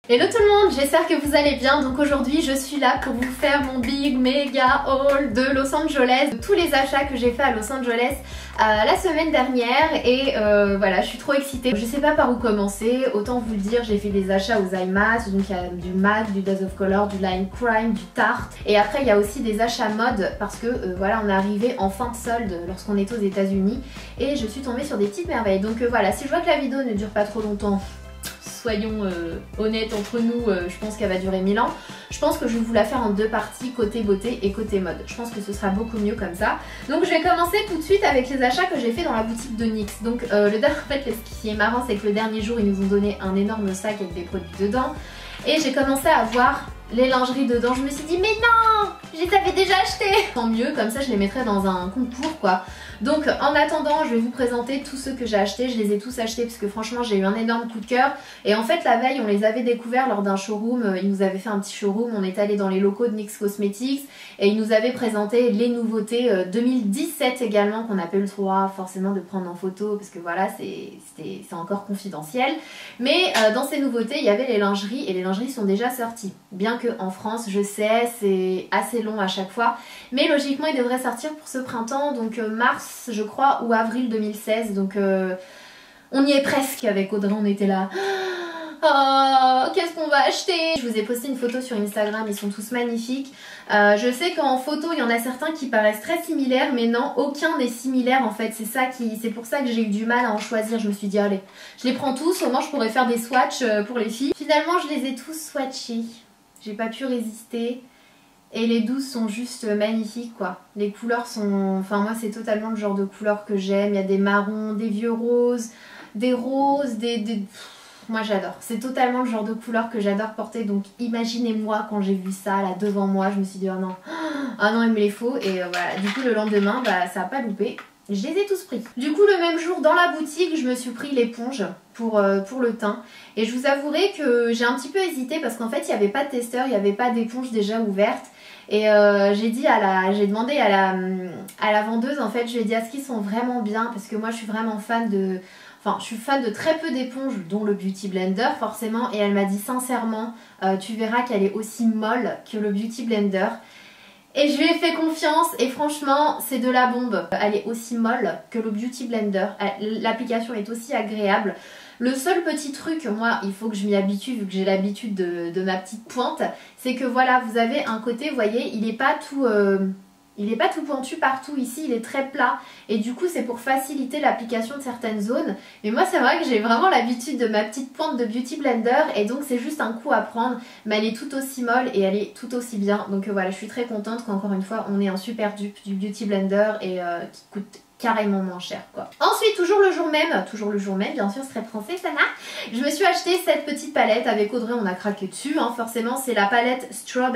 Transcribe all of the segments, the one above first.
Hello tout le monde, j'espère que vous allez bien. Donc aujourd'hui je suis là pour vous faire mon big méga haul de Los Angeles, de tous les achats que j'ai fait à Los Angeles la semaine dernière et voilà, je suis trop excitée. Je sais pas par où commencer, autant vous le dire, j'ai fait des achats aux IMAX, donc il y a du MAC, du Days of Color, du Line Crime, du Tarte, et après il y a aussi des achats mode parce que voilà, on est arrivé en fin de solde lorsqu'on est aux États-Unis et je suis tombée sur des petites merveilles. Donc voilà, si je vois que la vidéo ne dure pas trop longtemps, soyons honnêtes entre nous, je pense qu'elle va durer 1000 ans. Je pense que je vais vous la faire en deux parties, côté beauté et côté mode. Je pense que ce sera beaucoup mieux comme ça. Donc je vais commencer tout de suite avec les achats que j'ai fait dans la boutique de NYX. Donc en fait, ce qui est marrant, c'est que le dernier jour, ils nous ont donné un énorme sac avec des produits dedans. Et j'ai commencé à voir les lingeries dedans. Je me suis dit mais non, je les avais déjà achetées. Tant mieux, comme ça je les mettrai dans un concours quoi. Donc en attendant, je vais vous présenter tous ceux que j'ai achetés. Je les ai tous achetés parce que franchement j'ai eu un énorme coup de cœur. Et en fait la veille on les avait découverts lors d'un showroom. Ils nous avaient fait un petit showroom, on est allé dans les locaux de NYX Cosmetics et ils nous avaient présenté les nouveautés 2017 également, qu'on n'a pas eu le droit forcément de prendre en photo parce que voilà, c'est encore confidentiel. Mais dans ces nouveautés il y avait les lingeries et les lingeries sont déjà sorties. Bien que en France, je sais, c'est assez long à chaque fois, mais logiquement ils devraient sortir pour ce printemps, donc mars je crois ou avril 2016, donc on y est presque. Avec Audrey on était là. Oh, qu'est-ce qu'on va acheter? Je vous ai posté une photo sur Instagram, ils sont tous magnifiques. Je sais qu'en photo il y en a certains qui paraissent très similaires, mais non, aucun n'est similaire en fait. C'est pour ça que j'ai eu du mal à en choisir. Je me suis dit allez, je les prends tous, au moins je pourrais faire des swatchs pour les filles. Finalement je les ai tous swatchés, j'ai pas pu résister. Et les 12 sont juste magnifiques quoi. Les couleurs sont... Enfin moi c'est totalement le genre de couleur que j'aime. Il y a des marrons, des vieux roses, des roses, Moi j'adore. C'est totalement le genre de couleur que j'adore porter. Donc imaginez-moi quand j'ai vu ça là devant moi. Je me suis dit oh non il me les faut. Et voilà, du coup le lendemain bah ça a pas loupé. Je les ai tous pris. Du coup le même jour dans la boutique je me suis pris l'éponge pour le teint. Et je vous avouerai que j'ai un petit peu hésité parce qu'en fait il n'y avait pas de testeur, il n'y avait pas d'éponge déjà ouverte. Et j'ai demandé à la vendeuse en fait, je lui ai dit est-ce qu'ils sont vraiment bien, parce que moi je suis vraiment fan de... Enfin je suis fan de très peu d'éponges dont le Beauty Blender forcément, et elle m'a dit sincèrement tu verras qu'elle est aussi molle que le Beauty Blender. Et je lui ai fait confiance et franchement c'est de la bombe. Elle est aussi molle que le Beauty Blender, l'application est aussi agréable. Le seul petit truc, moi il faut que je m'y habitue vu que j'ai l'habitude de ma petite pointe, c'est que voilà, vous avez un côté, vous voyez, il n'est pas tout pointu partout. Ici il est très plat et du coup c'est pour faciliter l'application de certaines zones. Mais moi c'est vrai que j'ai vraiment l'habitude de ma petite pointe de Beauty Blender et donc c'est juste un coup à prendre, mais elle est tout aussi molle et elle est tout aussi bien. Donc voilà, je suis très contente qu'encore une fois on ait un super dupe du Beauty Blender et qui coûte carrément moins cher quoi. Ensuite toujours le jour même, bien sûr, très français Sana, je me suis acheté cette petite palette. Avec Audrey on a craqué dessus hein, forcément. C'est la palette Strobe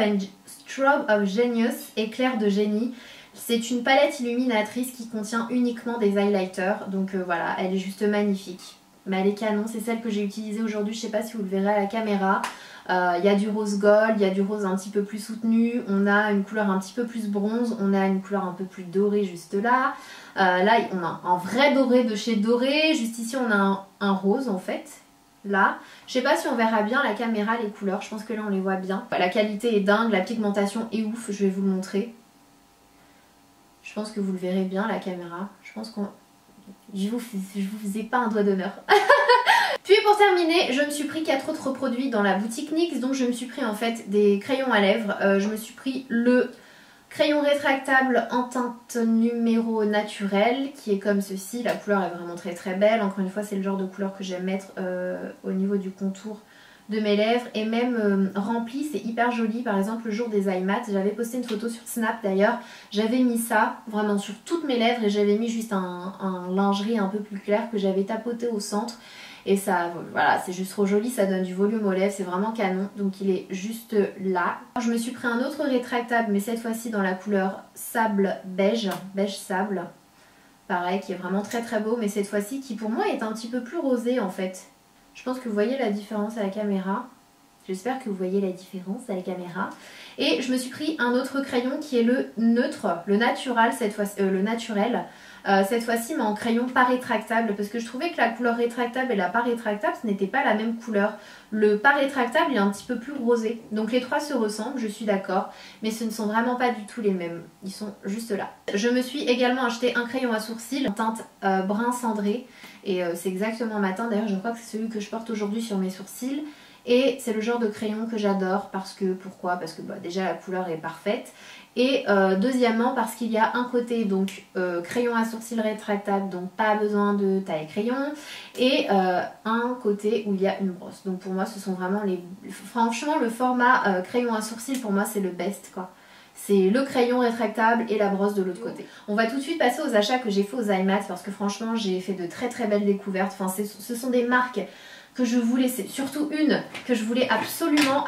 of Genius, éclair de génie. C'est une palette illuminatrice qui contient uniquement des highlighters, donc voilà, elle est juste magnifique. Mais elle est canon, c'est celle que j'ai utilisée aujourd'hui, je sais pas si vous le verrez à la caméra. Il y a du rose gold, il y a du rose un petit peu plus soutenu, on a une couleur un petit peu plus bronze, on a une couleur un peu plus dorée juste là. Là on a un vrai doré de chez Doré, juste ici on a un rose en fait. Là, je sais pas si on verra bien à la caméra les couleurs, je pense que là on les voit bien. La qualité est dingue, la pigmentation est ouf, je vais vous le montrer. Je pense que vous le verrez bien à la caméra. Je pense qu'on... Je vous faisais pas un doigt d'honneur. Puis pour terminer, je me suis pris 4 autres produits dans la boutique NYX. Donc je me suis pris en fait des crayons à lèvres. Je me suis pris le crayon rétractable en teinte numéro naturel qui est comme ceci. La couleur est vraiment très très belle. Encore une fois c'est le genre de couleur que j'aime mettre au niveau du contour de mes lèvres. Et même rempli, c'est hyper joli. Par exemple le jour des IMAX, j'avais posté une photo sur Snap d'ailleurs. J'avais mis ça vraiment sur toutes mes lèvres et j'avais mis juste un lingerie un peu plus clair que j'avais tapoté au centre. Et ça, voilà, c'est juste trop joli, ça donne du volume aux lèvres, c'est vraiment canon. Donc il est juste là. Je me suis pris un autre rétractable, mais cette fois-ci dans la couleur sable beige, beige sable. Pareil, qui est vraiment très très beau, mais cette fois-ci qui pour moi est un petit peu plus rosé en fait. Je pense que vous voyez la différence à la caméra. J'espère que vous voyez la différence à la caméra. Et je me suis pris un autre crayon qui est le neutre, le naturel cette fois-ci, cette fois-ci mais en crayon pas rétractable parce que je trouvais que la couleur rétractable et la pas rétractable ce n'était pas la même couleur. Le pas rétractable est un petit peu plus rosé, donc les trois se ressemblent, je suis d'accord, mais ce ne sont vraiment pas du tout les mêmes, ils sont juste là. Je me suis également acheté un crayon à sourcils en teinte brun cendré et c'est exactement ma teinte, d'ailleurs je crois que c'est celui que je porte aujourd'hui sur mes sourcils. Et c'est le genre de crayon que j'adore parce que, pourquoi? Parce que déjà la couleur est parfaite. Et deuxièmement parce qu'il y a un côté donc crayon à sourcils rétractable, donc pas besoin de taille crayon. Et un côté où il y a une brosse. Donc pour moi ce sont vraiment les... Franchement le format crayon à sourcils pour moi c'est le best quoi. C'est le crayon rétractable et la brosse de l'autre côté. On va tout de suite passer aux achats que j'ai fait aux IMAX parce que franchement j'ai fait de très très belles découvertes. Enfin ce sont des marques que je voulais, surtout une que je voulais absolument.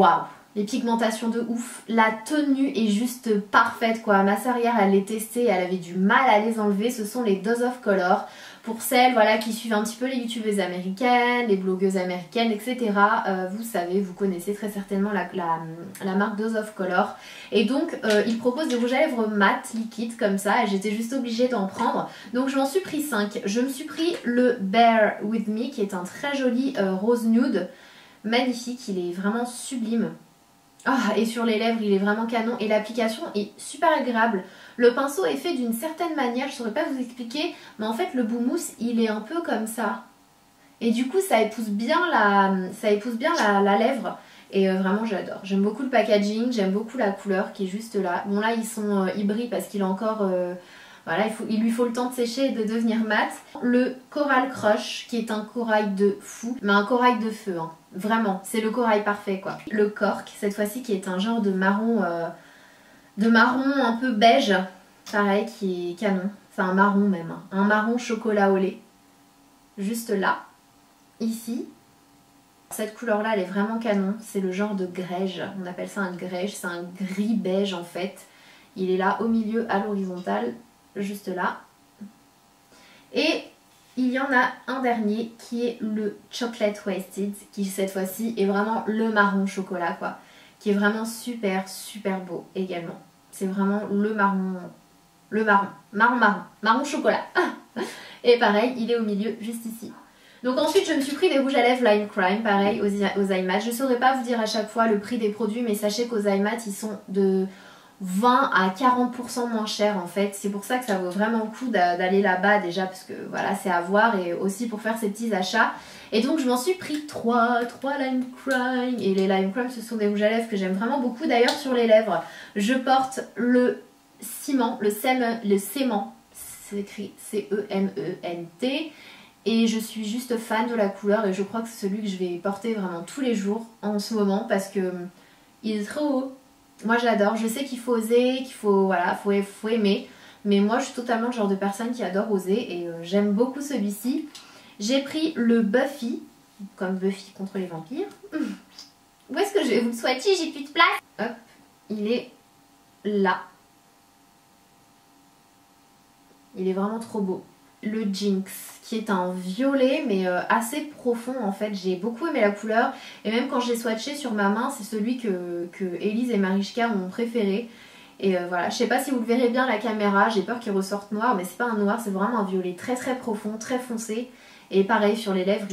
Waouh! Les pigmentations de ouf, la tenue est juste parfaite quoi. Ma sœur hier elle les testait, elle avait du mal à les enlever. Ce sont les Dose of Color. Pour celles voilà, qui suivent un petit peu les youtubeuses américaines, les blogueuses américaines, etc. Vous savez, vous connaissez très certainement la marque Dose of Color. Et donc, ils proposent des rouges à lèvres mat, liquides comme ça. Et j'étais juste obligée d'en prendre. Donc, je m'en suis pris 5. Je me suis pris le Bear With Me, qui est un très joli rose nude. Magnifique, il est vraiment sublime. Ah, et sur les lèvres il est vraiment canon et l'application est super agréable. Le pinceau est fait d'une certaine manière, je ne saurais pas vous expliquer, mais en fait le boumousse il est un peu comme ça. Et du coup ça épouse bien la lèvre et vraiment j'adore. J'aime beaucoup le packaging, j'aime beaucoup la couleur qui est juste là. Bon là ils sont hybrides parce qu'il est encore... Voilà, il lui faut le temps de sécher et de devenir mat. Le Coral Crush, qui est un corail de fou, mais un corail de feu, hein. Vraiment, c'est le corail parfait quoi. Le Cork, cette fois-ci, qui est un genre de marron un peu beige, pareil, qui est canon. C'est un marron même, hein. Un marron chocolat au lait. Juste là, ici. Cette couleur-là, elle est vraiment canon. C'est le genre de grège, on appelle ça un grège, c'est un gris beige en fait. Il est là au milieu, à l'horizontale. Juste là. Et il y en a un dernier qui est le Chocolate Wasted, qui cette fois-ci est vraiment le marron chocolat quoi, qui est vraiment super beau également. C'est vraiment le marron chocolat. Et pareil, il est au milieu juste ici. Donc ensuite je me suis pris des rouges à lèvres Lime Crime, pareil aux IMAT. Je ne saurais pas vous dire à chaque fois le prix des produits, mais sachez qu'aux IMAT ils sont de 20 à 40% moins cher en fait. C'est pour ça que ça vaut vraiment le coup d'aller là-bas déjà parce que voilà c'est à voir et aussi pour faire ces petits achats. Et donc je m'en suis pris 3 Lime Crime. Et les Lime Crime ce sont des rouges à lèvres que j'aime vraiment beaucoup. D'ailleurs sur les lèvres je porte le ciment, le sément, c'est écrit C-E-M-E-N-T. Et je suis juste fan de la couleur et je crois que c'est celui que je vais porter vraiment tous les jours en ce moment parce que il est trop haut. Moi j'adore, je sais qu'il faut oser, qu'il faut, voilà, faut aimer. Mais moi je suis totalement le genre de personne qui adore oser et j'aime beaucoup celui-ci. J'ai pris le Buffy, comme Buffy contre les vampires. Où est-ce que je vais vous le soigner? J'ai plus de place. Hop, il est là. Il est vraiment trop beau. Le Jinx, qui est un violet mais assez profond en fait. J'ai beaucoup aimé la couleur et même quand je l'ai swatché sur ma main c'est celui que Elise et Marichka ont préféré. Et voilà, je sais pas si vous le verrez bien à la caméra, j'ai peur qu'il ressorte noir mais c'est pas un noir, c'est vraiment un violet très profond, très foncé. Et pareil sur les lèvres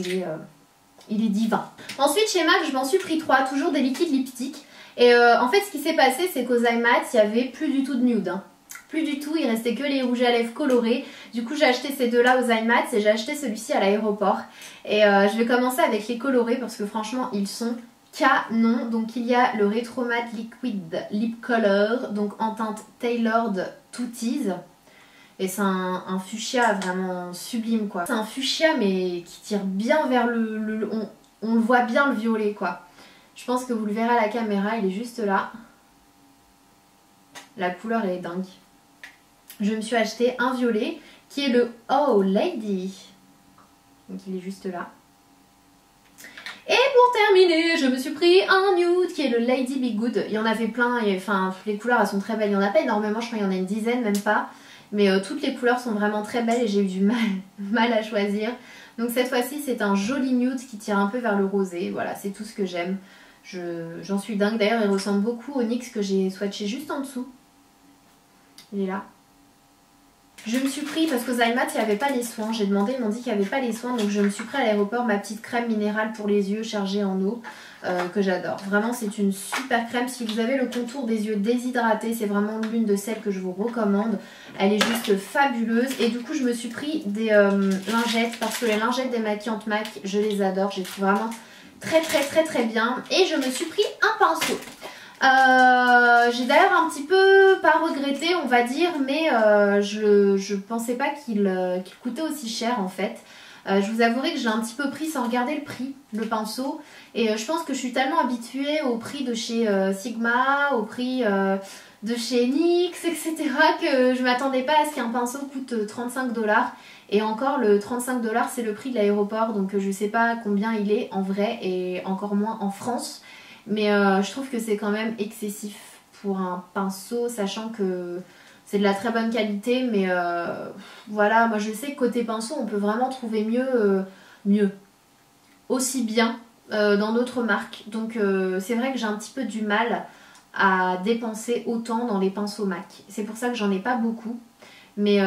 il est divin. Ensuite chez MAC je m'en suis pris 3, toujours des liquides lipstick. Et en fait ce qui s'est passé c'est qu'aux IMAT il y avait plus du tout de nude hein. Plus du tout, il restait que les rouges à lèvres colorés. Du coup j'ai acheté ces deux là aux IMAT et j'ai acheté celui-ci à l'aéroport. Et je vais commencer avec les colorés parce que franchement ils sont canon. Donc il y a le Retro Matte Liquid Lip Color, donc en teinte Tailored Tooties. Et c'est un fuchsia vraiment sublime quoi. C'est un fuchsia mais qui tire bien vers on le voit bien le violet quoi. Je pense que vous le verrez à la caméra, il est juste là. La couleur elle est dingue. Je me suis acheté un violet qui est le Oh Lady. Donc il est juste là. Et pour terminer, je me suis pris un nude qui est le Lady Be Good. Il y en avait plein, et, enfin les couleurs elles sont très belles. Il n'y en a pas énormément, je crois qu'il y en a une dizaine, même pas. Mais toutes les couleurs sont vraiment très belles et j'ai eu du mal à choisir. Donc cette fois-ci c'est un joli nude qui tire un peu vers le rosé. Voilà, c'est tout ce que j'aime. J'en suis dingue. D'ailleurs il ressemble beaucoup au NYX que j'ai swatché juste en dessous. Il est là. Je me suis pris, parce qu'aux Zaimat il n'y avait pas les soins, j'ai demandé, ils m'ont dit qu'il n'y avait pas les soins, donc je me suis pris à l'aéroport ma petite crème minérale pour les yeux chargée en eau, que j'adore. Vraiment c'est une super crème, si vous avez le contour des yeux déshydratés, c'est vraiment l'une de celles que je vous recommande. Elle est juste fabuleuse et du coup je me suis pris des lingettes, parce que les lingettes démaquillantes MAC, je les adore, je les trouve vraiment très bien. Et je me suis pris un pinceau. J'ai d'ailleurs un petit peu pas regretté on va dire, mais je pensais pas qu'il coûtait aussi cher en fait. Je vous avouerai que je l'ai un petit peu pris sans regarder le prix, le pinceau, et je pense que je suis tellement habituée au prix de chez Sigma, au prix de chez NYX, etc. que je m'attendais pas à ce qu'un pinceau coûte 35 $, et encore le 35 $ c'est le prix de l'aéroport, donc je sais pas combien il est en vrai et encore moins en France. Mais je trouve que c'est quand même excessif pour un pinceau, sachant que c'est de la très bonne qualité. Mais voilà, moi je sais que côté pinceau, on peut vraiment trouver mieux, aussi bien dans d'autres marques. Donc c'est vrai que j'ai un petit peu du mal à dépenser autant dans les pinceaux MAC. C'est pour ça que j'en ai pas beaucoup. Mais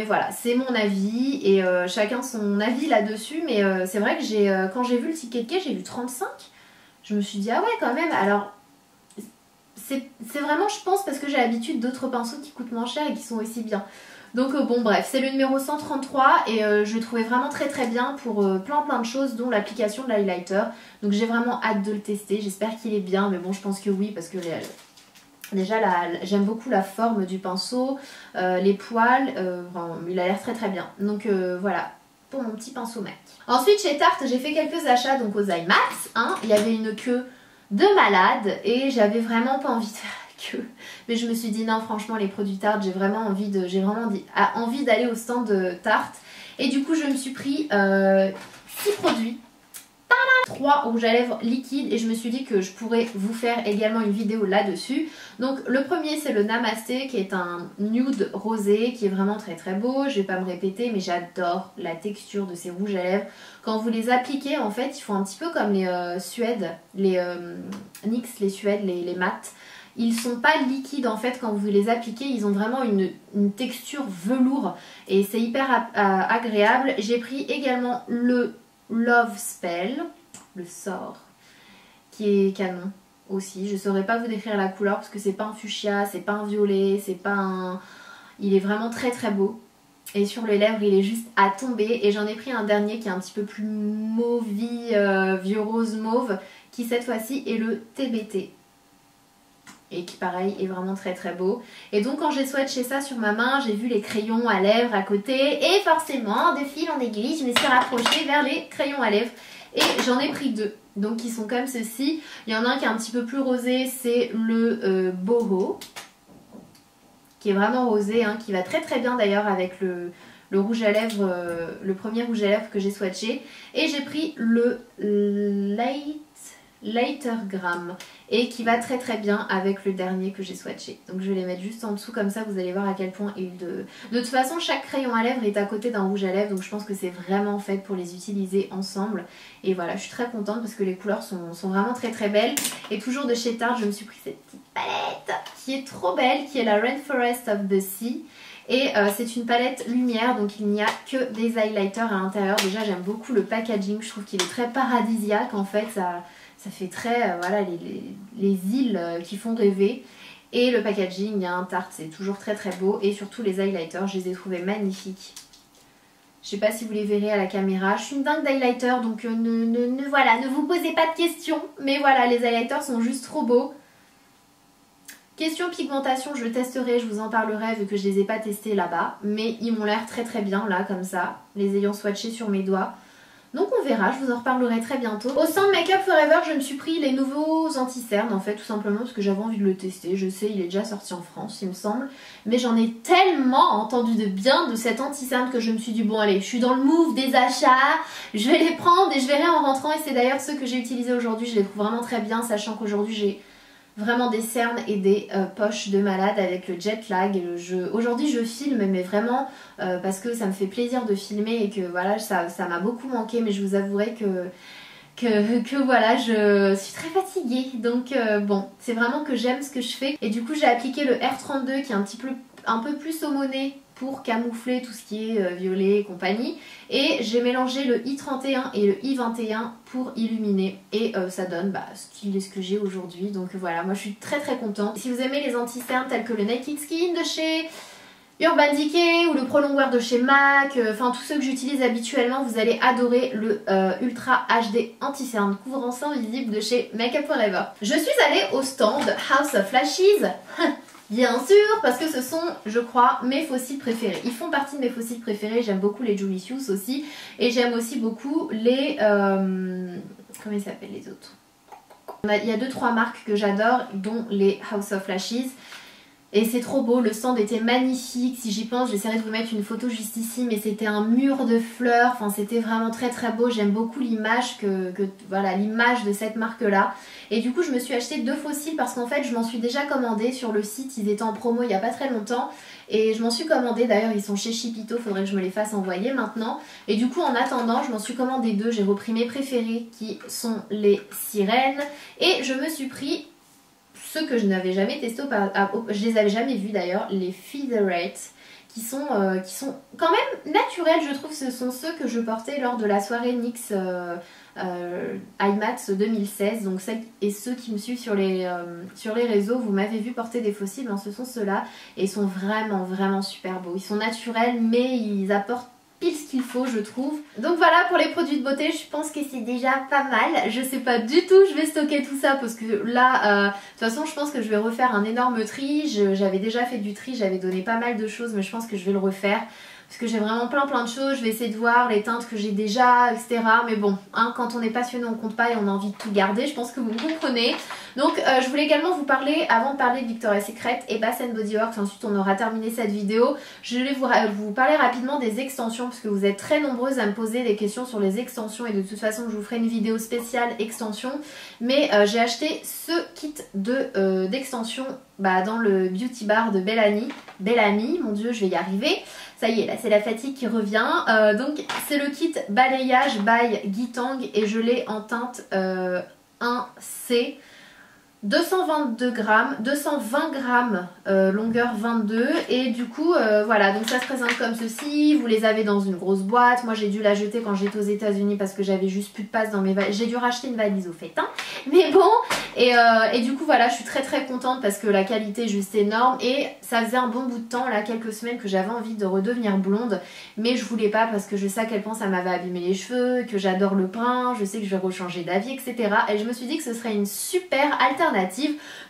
voilà, c'est mon avis et chacun son avis là-dessus. Mais c'est vrai que quand j'ai vu le ticket de quai, j'ai vu 35. Je me suis dit ah ouais quand même. Alors c'est vraiment je pense parce que j'ai l'habitude d'autres pinceaux qui coûtent moins cher et qui sont aussi bien. Donc bon bref, c'est le numéro 133 et je le trouvais vraiment très bien pour plein de choses, dont l'application de l'highlighter. Donc j'ai vraiment hâte de le tester, j'espère qu'il est bien, mais bon je pense que oui parce que déjà j'aime beaucoup la forme du pinceau, les poils, il a l'air très bien. Donc voilà pour mon petit pinceau MAC. Ensuite chez Tarte j'ai fait quelques achats donc aux IMAX, hein. Il y avait une queue de malade et j'avais vraiment pas envie de faire la queue. Mais je me suis dit non franchement les produits Tarte j'ai vraiment envie d'aller au stand de Tarte. Et du coup je me suis pris 6 produits. 3 rouges à lèvres liquides et je me suis dit que je pourrais vous faire également une vidéo là-dessus. Donc le premier c'est le Namasté qui est un nude rosé qui est vraiment très beau. Je vais pas me répéter mais j'adore la texture de ces rouges à lèvres. Quand vous les appliquez en fait ils font un petit peu comme les Suèdes, les NYX, les Suèdes, les mat. Ils sont pas liquides en fait quand vous les appliquez, ils ont vraiment une texture velours et c'est hyper agréable. J'ai pris également le Love Spell, le sort, qui est canon aussi. Je saurais pas vous décrire la couleur parce que c'est pas un fuchsia, c'est pas un violet, c'est pas un... Il est vraiment très beau. Et sur les lèvres il est juste à tomber. Et j'en ai pris un dernier qui est un petit peu plus mauvie, vieux rose mauve, qui cette fois-ci est le TBT. Et qui pareil est vraiment très beau. Et donc quand j'ai swatché ça sur ma main, j'ai vu les crayons à lèvres à côté. Et forcément, de fil en aiguille, je me suis rapprochée vers les crayons à lèvres. Et j'en ai pris 2. Donc ils sont comme ceci. Il y en a un qui est un petit peu plus rosé, c'est le Boho. Qui est vraiment rosé, hein, qui va très bien d'ailleurs avec le rouge à lèvres, le premier rouge à lèvres que j'ai swatché. Et j'ai pris le Lightergram et qui va très bien avec le dernier que j'ai swatché. Donc je vais les mettre juste en dessous comme ça vous allez voir à quel point il de toute façon chaque crayon à lèvres est à côté d'un rouge à lèvres donc je pense que c'est vraiment fait pour les utiliser ensemble. Et voilà, je suis très contente parce que les couleurs sont vraiment très belles. Et toujours de chez Tarte je me suis pris cette petite palette qui est trop belle, qui est la Rainforest of the Sea. Et c'est une palette lumière, donc il n'y a que des highlighters à l'intérieur. Déjà j'aime beaucoup le packaging, je trouve qu'il est très paradisiaque en fait, ça fait très, voilà, les îles qui font rêver. Et le packaging, il y a un Tarte, c'est toujours très beau. Et surtout les highlighters, je les ai trouvés magnifiques. Je sais pas si vous les verrez à la caméra. Je suis une dingue d'highlighter, donc voilà, ne vous posez pas de questions. Mais voilà, les highlighters sont juste trop beaux. Question pigmentation, je le testerai, je vous en parlerai vu que je les ai pas testés là-bas. Mais ils m'ont l'air très bien là, comme ça, les ayant swatchés sur mes doigts. Donc on verra, je vous en reparlerai très bientôt. Au stand Make Up Forever, je me suis pris les nouveaux anti-cernes en fait, tout simplement parce que j'avais envie de le tester. Je sais, il est déjà sorti en France, il me semble. Mais j'en ai tellement entendu de bien de cet anti-cerne que je me suis dit bon allez, je suis dans le move des achats, je vais les prendre et je verrai en rentrant. Et c'est d'ailleurs ceux que j'ai utilisés aujourd'hui, je les trouve vraiment très bien, sachant qu'aujourd'hui j'ai vraiment des cernes et des poches de malade avec le jet lag. Aujourd'hui je filme mais vraiment parce que ça me fait plaisir de filmer et que voilà ça m'a beaucoup manqué, mais je vous avouerai que voilà, je suis très fatiguée, donc bon, c'est vraiment que j'aime ce que je fais. Et du coup j'ai appliqué le R32 qui est un peu plus aumôné pour camoufler tout ce qui est violet et compagnie, et j'ai mélangé le I31 et le I21 pour illuminer, et ça donne ce que j'ai aujourd'hui. Donc voilà, moi je suis très contente. Si vous aimez les anti-cernes tels que le Naked Skin de chez Urban Decay ou le Pro Longwear de chez MAC, enfin tous ceux que j'utilise habituellement, vous allez adorer le Ultra HD Anti-Cerne couvrant sein visible de chez Makeup Forever. Je suis allée au stand House of Lashes, bien sûr, parce que ce sont, je crois, mes fossiles préférés. Ils font partie de mes fossiles préférés, j'aime beaucoup les Julie Hughes aussi, et j'aime aussi beaucoup les... comment ils s'appellent les autres? Il y a 2-3 marques que j'adore, dont les House of Lashes. Et c'est trop beau, le stand était magnifique. Si j'y pense, j'essaierai de vous mettre une photo juste ici, mais c'était un mur de fleurs, enfin c'était vraiment très beau. J'aime beaucoup l'image voilà, l'image de cette marque là. Et du coup je me suis acheté 2 faux cils parce qu'en fait je m'en suis déjà commandé sur le site, ils étaient en promo il n'y a pas très longtemps. Et je m'en suis commandé, d'ailleurs ils sont chez Chipito, faudrait que je me les fasse envoyer maintenant. Et du coup en attendant je m'en suis commandé 2, j'ai repris mes préférés qui sont les sirènes. Et je me suis pris ceux que je n'avais jamais testés je les avais jamais vus d'ailleurs, les Featherweight, qui sont quand même naturels, je trouve. Ce sont ceux que je portais lors de la soirée NYX IMAX 2016. Donc celles et ceux qui me suivent sur les réseaux, vous m'avez vu porter des faux cils, ce sont ceux-là, et ils sont vraiment super beaux. Ils sont naturels mais ils apportent pile ce qu'il faut, je trouve. Donc voilà pour les produits de beauté, je pense que c'est déjà pas mal. Je sais pas du tout, je vais stocker tout ça parce que là, de toute façon je pense que je vais refaire un énorme tri. J'avais déjà fait du tri, j'avais donné pas mal de choses, mais je pense que je vais le refaire parce que j'ai vraiment plein de choses. Je vais essayer de voir les teintes que j'ai déjà, etc. Mais bon, hein, quand on est passionné on compte pas et on a envie de tout garder, je pense que vous me comprenez. Donc je voulais également vous parler, avant de parler de Victoria's Secret et Bath & Body Works, ensuite on aura terminé cette vidéo, je voulais vous parler rapidement des extensions parce que vous êtes très nombreuses à me poser des questions sur les extensions, et de toute façon je vous ferai une vidéo spéciale extension. Mais j'ai acheté ce kit d'extension dans le Beauty Bar de Bellamy, mon dieu je vais y arriver. Ça y est, là c'est la fatigue qui revient. Donc c'est le kit balayage by Guy Tang et je l'ai en teinte 1C. 222 grammes, 220 grammes, longueur 22, et du coup voilà, donc ça se présente comme ceci. Vous les avez dans une grosse boîte. Moi j'ai dû la jeter quand j'étais aux États-Unis parce que j'avais juste plus de place dans mes valises. J'ai dû racheter une valise au fait, hein, mais bon. Et du coup voilà, je suis très contente parce que la qualité est juste énorme, et ça faisait un bon bout de temps, là quelques semaines, que j'avais envie de redevenir blonde, mais je voulais pas parce que je sais à quel point ça m'avait abîmé les cheveux, que j'adore le brun, je sais que je vais rechanger d'avis, etc. Et je me suis dit que ce serait une super alternative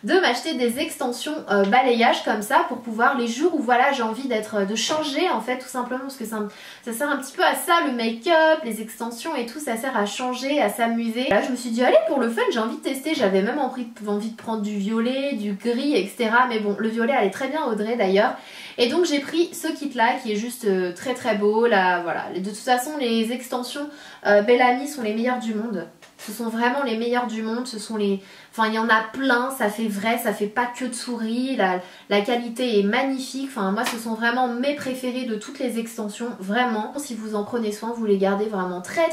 de m'acheter des extensions balayage comme ça pour pouvoir, les jours où voilà j'ai envie de changer en fait, tout simplement, parce que ça sert un petit peu à ça, le make-up, les extensions et tout, ça sert à changer, à s'amuser. Là je me suis dit allez, pour le fun j'ai envie de tester. J'avais même envie de prendre du violet, du gris, etc. Mais bon, le violet allait très bien Audrey d'ailleurs. Et donc j'ai pris ce kit là qui est juste très beau là, voilà. De toute façon les extensions Bellamy sont les meilleures du monde. Ce sont vraiment les meilleurs du monde, ce sont les... Enfin il y en a plein, ça fait vrai, ça fait pas que de souris, la qualité est magnifique. Enfin moi ce sont vraiment mes préférés de toutes les extensions, vraiment. Si vous en prenez soin, vous les gardez vraiment très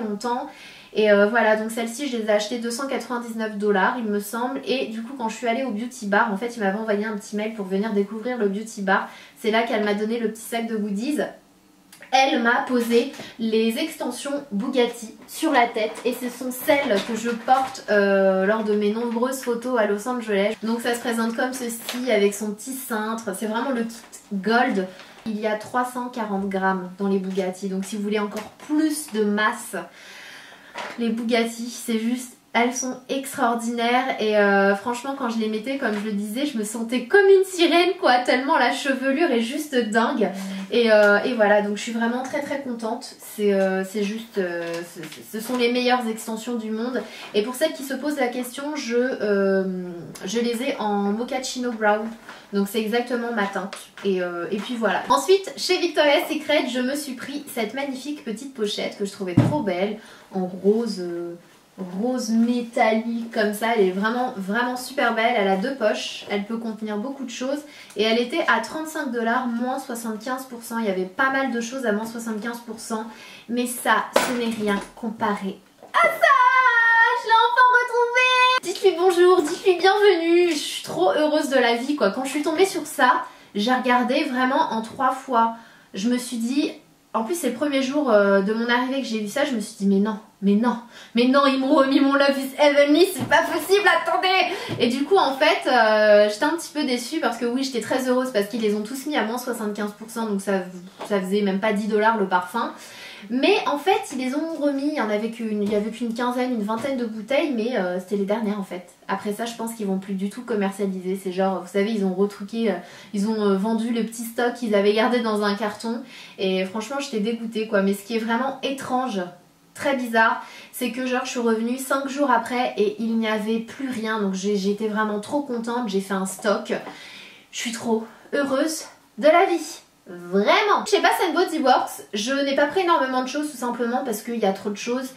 longtemps. Et voilà, donc celle-ci je les ai achetées 299 $, il me semble. Et du coup quand je suis allée au Beauty Bar, en fait il m'avait envoyé un petit mail pour venir découvrir le Beauty Bar. C'est là qu'elle m'a donné le petit sac de goodies. Elle m'a posé les extensions Bugatti sur la tête, et ce sont celles que je porte lors de mes nombreuses photos à Los Angeles. Donc ça se présente comme ceci avec son petit cintre, c'est vraiment le kit gold. Il y a 340 grammes dans les Bugatti, donc si vous voulez encore plus de masse, les Bugatti c'est juste... Elles sont extraordinaires, et franchement quand je les mettais, comme je le disais, je me sentais comme une sirène quoi, tellement la chevelure est juste dingue. Et voilà, donc je suis vraiment très contente. C'est juste, ce sont les meilleures extensions du monde. Et pour celles qui se posent la question, je les ai en mochaccino brown. Donc c'est exactement ma teinte. Et puis voilà. Ensuite, chez Victoria's Secret, je me suis pris cette magnifique petite pochette que je trouvais trop belle, en rose... rose métallique comme ça. Elle est vraiment vraiment super belle. Elle a 2 poches, elle peut contenir beaucoup de choses et elle était à 35 $, moins 75%. Il y avait pas mal de choses à moins 75%, mais ça, ce n'est rien comparé à ça. Je l'ai enfin retrouvée. Dites-lui bonjour, dites-lui bienvenue. Je suis trop heureuse de la vie quoi. Quand je suis tombée sur ça, j'ai regardé vraiment en 3 fois. Je me suis dit... En plus c'est le premier jour de mon arrivée que j'ai vu ça, je me suis dit mais non, ils m'ont remis mon Love is Heavenly, c'est pas possible, attendez. Et du coup en fait j'étais un petit peu déçue parce que oui j'étais très heureuse parce qu'ils les ont tous mis à moins 75%, donc ça faisait même pas 10 $ le parfum. Mais en fait ils les ont remis, il y avait qu'une quinzaine, une vingtaine de bouteilles, mais c'était les dernières en fait. Après ça je pense qu'ils vont plus du tout commercialiser, c'est genre vous savez ils ont retruqué, ils ont vendu le petit stock qu'ils avaient gardé dans un carton et franchement j'étais dégoûtée quoi. Mais ce qui est vraiment étrange, très bizarre, c'est que genre je suis revenue 5 jours après et il n'y avait plus rien, donc j'étais vraiment trop contente, j'ai fait un stock, je suis trop heureuse de la vie. Vraiment. Chez Bath Body Works, je n'ai pas pris énormément de choses tout simplement parce qu'il y a trop de choses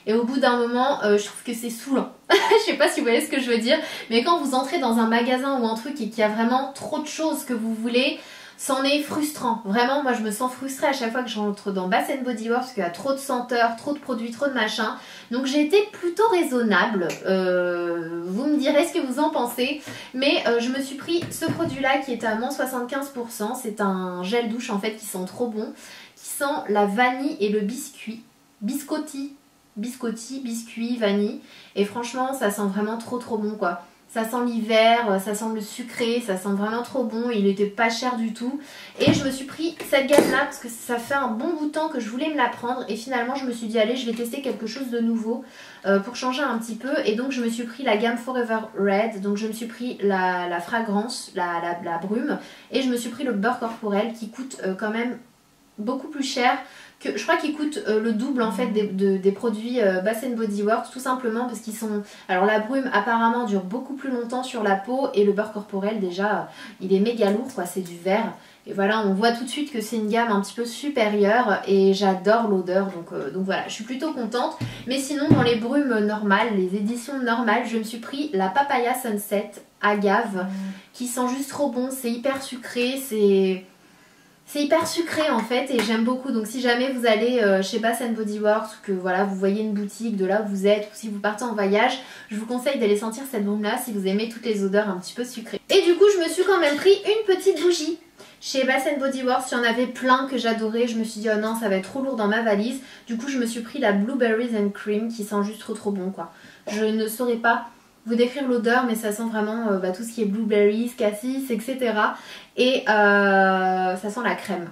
et au bout d'un moment je trouve que c'est saoulant. Je sais pas si vous voyez ce que je veux dire, mais quand vous entrez dans un magasin ou un truc et qu'il y a vraiment trop de choses que vous voulez, c'en est frustrant. Vraiment moi je me sens frustrée à chaque fois que je rentre dans Bath Body Works parce qu'il y a trop de senteurs, trop de produits, trop de machins. Donc j'ai été plutôt raisonnable, vous me direz ce que vous en pensez. Mais je me suis pris ce produit là qui est à moins 75%. C'est un gel douche en fait qui sent trop bon, qui sent la vanille et le biscuit, biscotti, biscuit, vanille. Et franchement ça sent vraiment trop bon quoi. Ça sent l'hiver, ça sent le sucré, ça sent vraiment trop bon, il était pas cher du tout. Et je me suis pris cette gamme là parce que ça fait un bon bout de temps que je voulais me la prendre. Et finalement je me suis dit allez je vais tester quelque chose de nouveau pour changer un petit peu. Et donc je me suis pris la gamme Forever Red, donc je me suis pris la fragrance, la brume. Et je me suis pris le beurre corporel qui coûte quand même beaucoup plus cher. Je crois qu'ils coûtent le double en fait des produits Bath Body Works, tout simplement parce qu'ils sont... Alors la brume apparemment dure beaucoup plus longtemps sur la peau et le beurre corporel déjà il est méga lourd quoi, c'est du verre. Et voilà on voit tout de suite que c'est une gamme un petit peu supérieure et j'adore l'odeur donc voilà je suis plutôt contente. Mais sinon dans les brumes normales, les éditions normales, je me suis pris la Papaya Sunset Agave qui sent juste trop bon, c'est hyper sucré, c'est hyper sucré en fait et j'aime beaucoup. Donc si jamais vous allez chez Bath Body Works ou que voilà vous voyez une boutique de là où vous êtes ou si vous partez en voyage, je vous conseille d'aller sentir cette brume là si vous aimez toutes les odeurs un petit peu sucrées. Et du coup je me suis quand même pris une petite bougie. Chez Bath Body Works il y en avait plein que j'adorais, je me suis dit oh non ça va être trop lourd dans ma valise. Du coup je me suis pris la Blueberries and Cream qui sent juste trop bon quoi. Je ne saurais pas vous décrire l'odeur mais ça sent vraiment tout ce qui est blueberries, cassis, etc. Et ça sent la crème.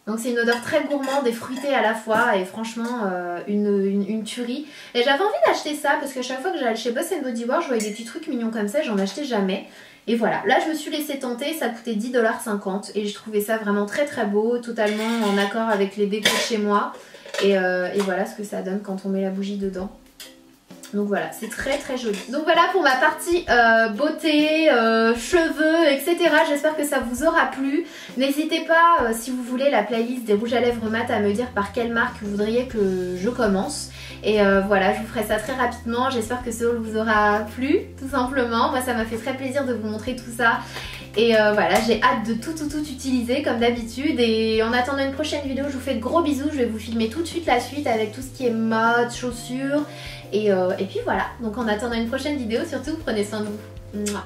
Donc c'est une odeur très gourmande et fruitée à la fois et franchement une tuerie. Et j'avais envie d'acheter ça parce qu'à chaque fois que j'allais chez Bath Body Works je voyais des petits trucs mignons comme ça, j'en achetais jamais. Et voilà, là je me suis laissé tenter, ça coûtait 10,50 $ et je trouvais ça vraiment très beau, totalement en accord avec les décos de chez moi. Et voilà ce que ça donne quand on met la bougie dedans. Donc voilà, c'est très joli. Donc voilà pour ma partie beauté, cheveux, etc. J'espère que ça vous aura plu. N'hésitez pas, si vous voulez, la playlist des rouges à lèvres mat à me dire par quelle marque vous voudriez que je commence. Et voilà, je vous ferai ça très rapidement. J'espère que ce haul vous aura plu, tout simplement. Moi, ça m'a fait très plaisir de vous montrer tout ça. Et voilà, j'ai hâte de tout utiliser comme d'habitude. Et en attendant une prochaine vidéo, je vous fais de gros bisous. Je vais vous filmer tout de suite la suite avec tout ce qui est mode, chaussures. Et puis voilà, donc en attendant une prochaine vidéo, surtout prenez soin de vous. Mouah.